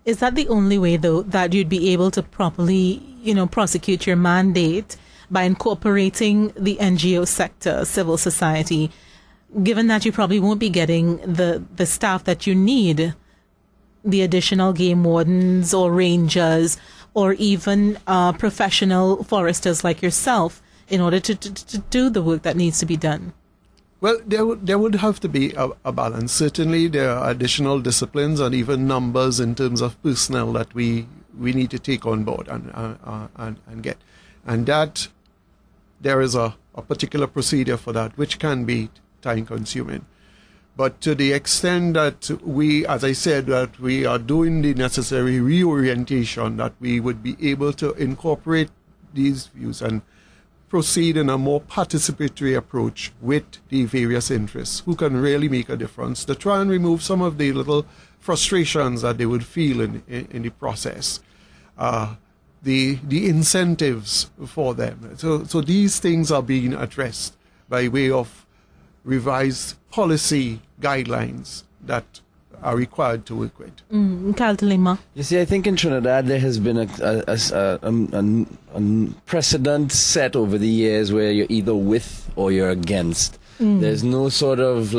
Is that the only way, though, that you'd be able to properly, prosecute your mandate by incorporating the NGO sector, civil society, given that you probably won't be getting the staff that you need, the additional game wardens or rangers or even professional foresters like yourself in order to do the work that needs to be done? Well, there would have to be a balance. Certainly, there are additional disciplines and even numbers in terms of personnel that we need to take on board and get. And that there is a particular procedure for that, which can be time-consuming. But to the extent that we, as I said, that we are doing the necessary reorientation, that we would be able to incorporate these views and proceed in a more participatory approach with the various interests who can really make a difference to try and remove some of the little frustrations that they would feel in the process. The incentives for them. So these things are being addressed by way of revised policy guidelines that are required to work with. LIMA. You see, I think in Trinidad there has been a precedent set over the years where you're either with or you're against. There's no sort of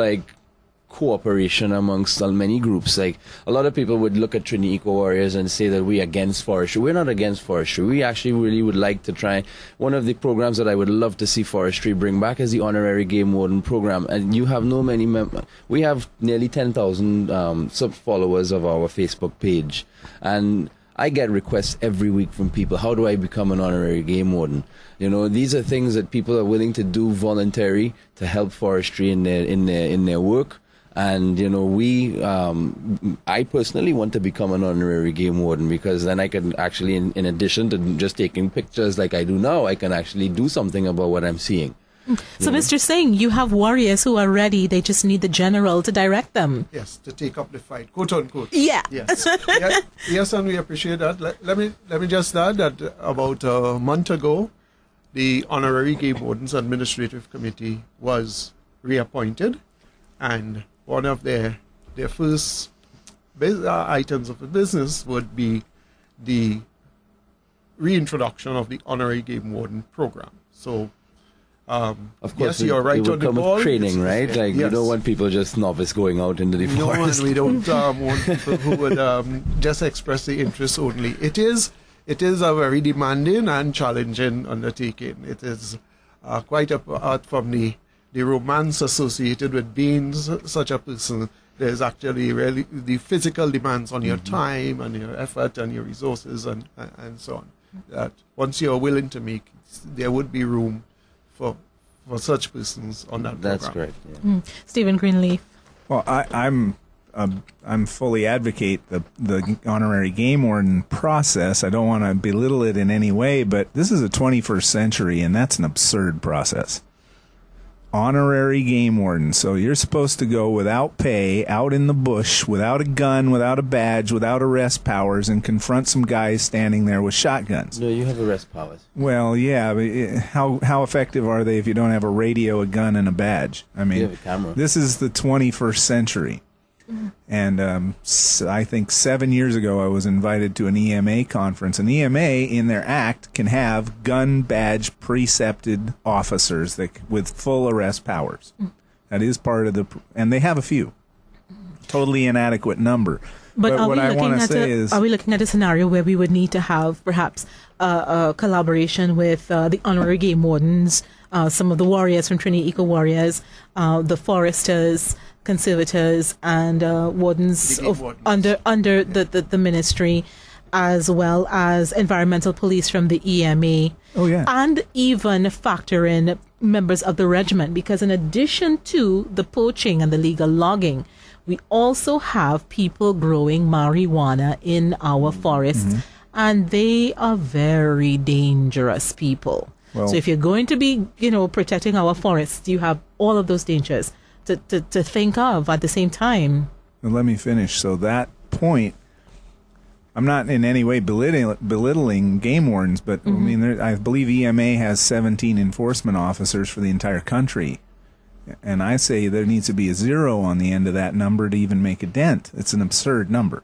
cooperation amongst many groups. Like, a lot of people would look at Trini Eco Warriors and say that we're against forestry. We're not against forestry. We actually really would like to try. One of the programs that I would love to see forestry bring back is the honorary game warden program. And you have we have nearly 10,000 sub-followers of our Facebook page. And I get requests every week from people. How do I become an honorary game warden? These are things that people are willing to do voluntary to help forestry in their work. And, I personally want to become an honorary game warden, because then I can actually, in addition to just taking pictures like I do now, I can actually do something about what I'm seeing. So, Mr. Singh, you have warriors who are ready. They just need the general to direct them. Yes, to take up the fight, quote unquote. Yeah. Yes. Yes, and we appreciate that. Let me just add that about a month ago, the Honorary Game Wardens Administrative Committee was reappointed, and one of their first items of the business would be the reintroduction of the Honorary Game Warden program. So, of course, yes, you're right it would on the come ball. with training, right? Yes. Like, you don't want people just novice going out into the forest. No, and we don't want people who would just express the interest only. It is a very demanding and challenging undertaking. It is quite apart from the romance associated with being such a person. There's actually really the physical demands on your time and your effort and your resources and so on. That once you're willing to make, there would be room for such persons on that program. That's correct. Yeah. Stephen Greenleaf. Well, I'm fully advocate the honorary game warden process. I don't want to belittle it in any way, but this is a 21st century, and that's an absurd process. Honorary game warden. So you're supposed to go without pay, out in the bush, without a gun, without a badge, without arrest powers, and confront some guys standing there with shotguns. No, you have arrest powers. Well, yeah, but how effective are they if you don't have a radio, a gun, and a badge? I mean, you have a camera. This is the 21st century. And I think 7 years ago I was invited to an EMA conference. An EMA, in their act, can have gun badge precepted officers with full arrest powers. That is part of the... And they have a few. Totally inadequate number. But what I want to say is... Are we looking at a scenario where we would need to have perhaps a collaboration with the honorary game wardens, some of the warriors from Trini Eco Warriors, the foresters, conservators, and wardens under the ministry, as well as environmental police from the EMA. Oh, yeah. And even factor in members of the regiment, because in addition to the poaching and the legal logging, we also have people growing marijuana in our forests, and they are very dangerous people. Well, so if you're going to be, protecting our forests, you have all of those dangers to think of at the same time. Well, let me finish. So that point, I'm not in any way belittling game wardens, but I mean, I believe EMA has 17 enforcement officers for the entire country. And I say there needs to be a 0 on the end of that number to even make a dent. It's an absurd number.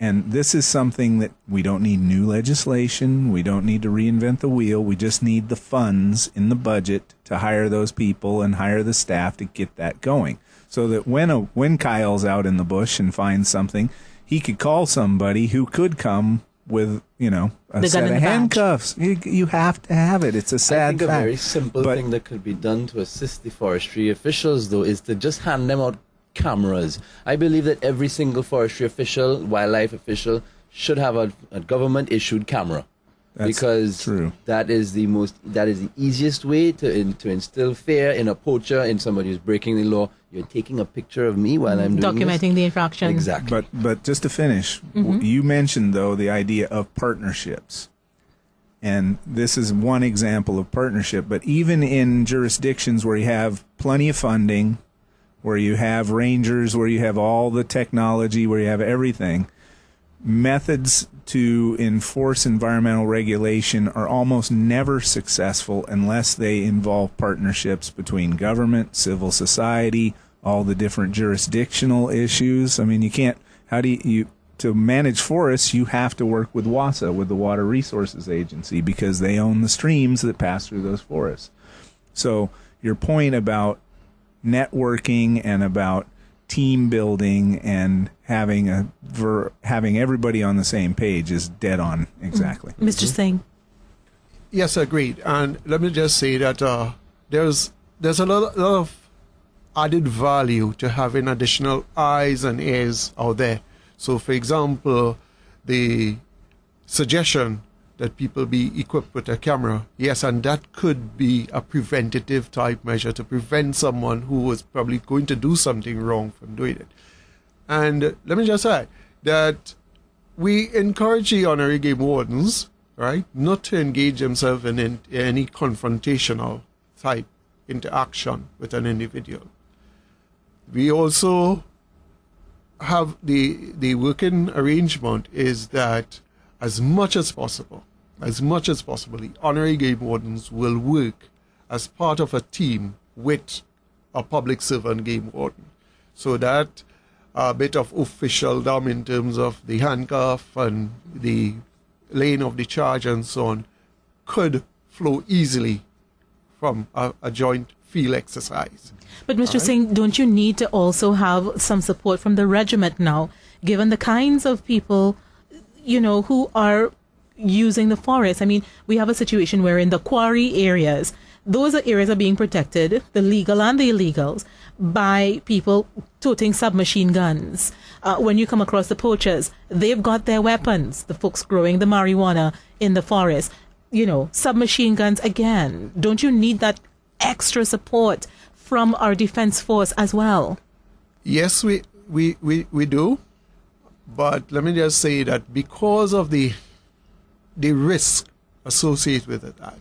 And this is something that we don't need new legislation. We don't need to reinvent the wheel. We just need the funds in the budget to hire those people and hire the staff to get that going. So that when Kyle's out in the bush and finds something, he could call somebody who could come with, a set of handcuffs. You have to have it. It's a sad fact. I think fact. a very simple thing that could be done to assist the forestry officials, though, is to just hand them out cameras. I believe that every single forestry official, wildlife official, should have a government-issued camera. Because true. That is the easiest way to instill fear in a poacher, in somebody who's breaking the law. You're taking a picture of me while I'm documenting the infraction. Exactly. But just to finish, you mentioned, though, the idea of partnerships. And this is one example of partnership. But even in jurisdictions where you have plenty of funding, where you have rangers, where you have all the technology, where you have everything, methods to enforce environmental regulation are almost never successful unless they involve partnerships between government, civil society, all the different jurisdictional issues. I mean, you can't, to manage forests, you have to work with WASA, with the Water Resources Agency, because they own the streams that pass through those forests. So your point about networking and about team building and having everybody on the same page is dead on. Exactly. Mr. Singh. Yes, agreed. And let me just say that there's a lot of added value to having additional eyes and ears out there. So, for example, the suggestion that people be equipped with a camera, yes, and that could be a preventative type measure to prevent someone who was probably going to do something wrong from doing it. And let me just say that we encourage the honorary game wardens, right, not to engage themselves in any confrontational type interaction with an individual. We also have the working arrangement is that as much as possible, the honorary game wardens will work as part of a team with a public servant game warden. So that a bit of officialdom in terms of the handcuff and the laying of the charge and so on could flow easily from a joint field exercise. But Mr. Singh, don't you need to also have some support from the regiment now, given the kinds of people, who are using the forest? I mean, we have a situation where in the quarry areas, those areas are being protected, the legal and the illegals, by people toting submachine guns. When you come across the poachers, they've got their weapons, the folks growing the marijuana in the forest. Submachine guns again. Don't you need that extra support from our defense force as well? Yes, we do. But let me just say that because of the risk associated with that,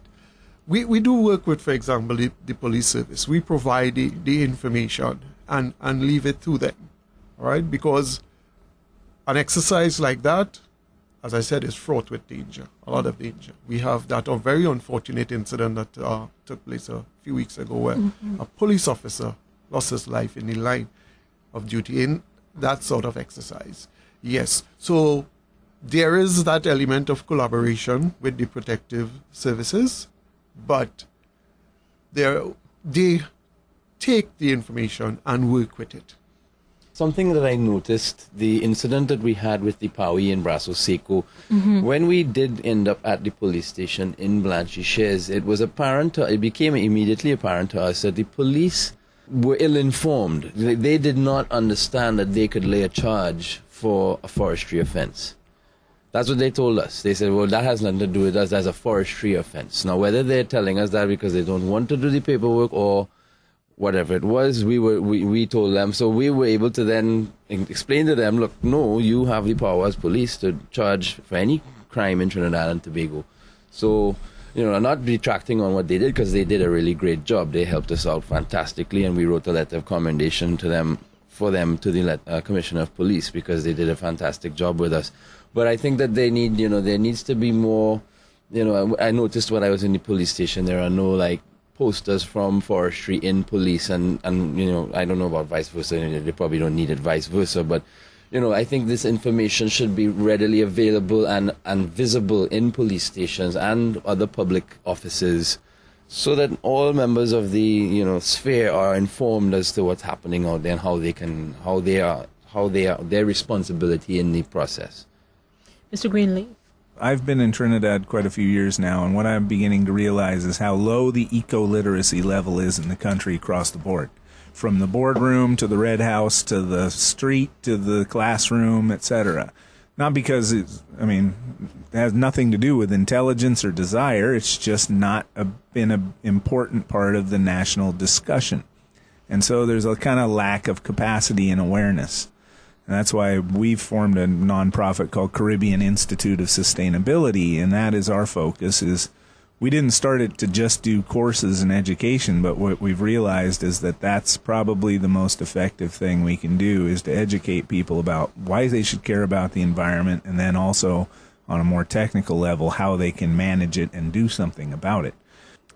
we do work with, for example, the police service. We provide the information and leave it to them, all right? Because an exercise like that, as I said, is fraught with danger, a lot of danger. We have that very unfortunate incident that took place a few weeks ago where a police officer lost his life in the line of duty in that sort of exercise. Yes, so there is that element of collaboration with the protective services, but they take the information and work with it. Something that I noticed, the incident that we had with the Paui in Brasso Seco, when we did end up at the police station in Blanchisches, it became immediately apparent to us that the police were ill-informed. They did not understand that they could lay a charge for a forestry offense. That's what they told us. They said, well, that has nothing to do with us. That's a forestry offense. Now, whether they're telling us that because they don't want to do the paperwork or whatever it was, we told them. So we were able to then explain to them, look, no, you have the power as police to charge for any crime in Trinidad and Tobago. So, I'm not detracting on what they did because they did a really great job. They helped us out fantastically, and we wrote a letter of commendation to them to the Commissioner of Police because they did a fantastic job with us. But I think that there needs to be more, I noticed when I was in the police station, there are no posters from forestry in police and I don't know about vice versa. They probably don't need it vice versa, but I think this information should be readily available and visible in police stations and other public offices, so that all members of the sphere are informed as to what's happening out there and how they are their responsibility in the process. Mr. Greenleaf. I've been in Trinidad quite a few years now, and what I'm beginning to realize is how low the eco-literacy level is in the country across the board. From the boardroom to the Red House to the street to the classroom, etc. Not because it has nothing to do with intelligence or desire. It's just not been an important part of the national discussion. And so there's a kind of lack of capacity and awareness. And that's why we've formed a nonprofit called Caribbean Institute of Sustainability, and that is our focus. Is we didn't start it to just do courses and education, but what we've realized is that that's probably the most effective thing we can do, is to educate people about why they should care about the environment, and then also on a more technical level how they can manage it and do something about it.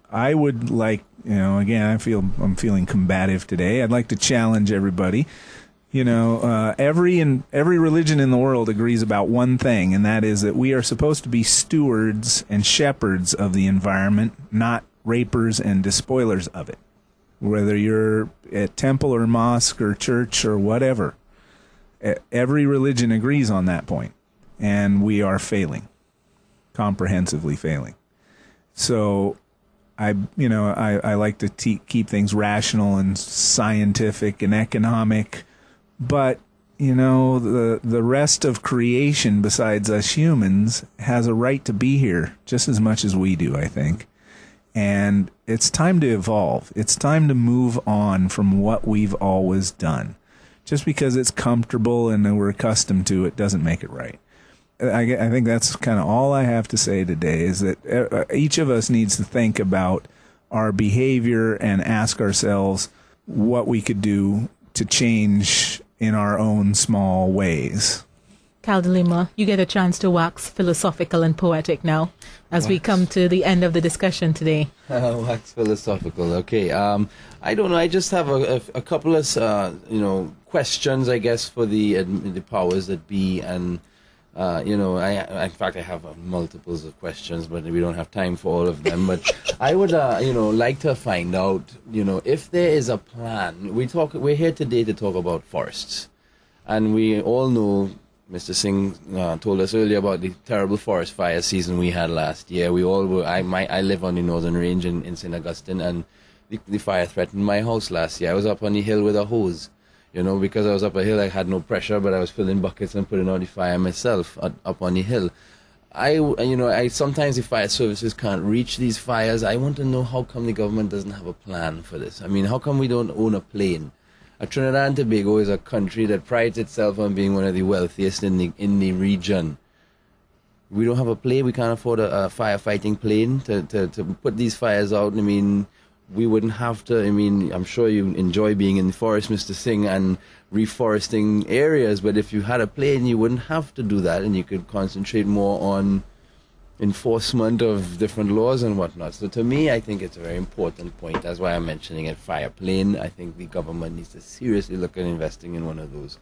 I would like, again, I'm feeling combative today. I'd like to challenge everybody. Every religion in the world agrees about one thing, and that is that we are supposed to be stewards and shepherds of the environment, not rapers and despoilers of it. Whether you're at temple or mosque or church or whatever, every religion agrees on that point, and we are failing, comprehensively failing. So I like to keep things rational and scientific and economic. But, the rest of creation besides us humans has a right to be here just as much as we do, I think. And it's time to evolve. It's time to move on from what we've always done. Just because it's comfortable and we're accustomed to it doesn't make it right. I think that's kind of all I have to say today, is that each of us needs to think about our behavior and ask ourselves what we could do to change in our own small ways. Cal de Lima, you get a chance to wax philosophical and poetic now, as we come to the end of the discussion today. Wax philosophical, okay. I don't know, I just have a couple of, questions, I guess, for the powers that be, and, in fact, I have multiples of questions, but we don't have time for all of them. But I would, like to find out, if there is a plan. We're here today to talk about forests, and we all know. Mr. Singh told us earlier about the terrible forest fire season we had last year. We all were. I live on the northern range in St. Augustine, and the fire threatened my house last year. I was up on the hill with a hose. Because I was up a hill, I had no pressure, but I was filling buckets and putting out the fire myself up on the hill. I sometimes the fire services can't reach these fires. I want to know, how come the government doesn't have a plan for this? I mean, how come we don't own a plane? Trinidad and Tobago is a country that prides itself on being one of the wealthiest in the region. We don't have a plane. We can't afford a firefighting plane to put these fires out. I mean, we wouldn't have to. I'm sure you enjoy being in the forest, Mr. Singh, and reforesting areas, but if you had a plane, you wouldn't have to do that, and you could concentrate more on enforcement of different laws and whatnot. So to me, I think it's a very important point. That's why I'm mentioning it. Fire plane. I think the government needs to seriously look at investing in one of those.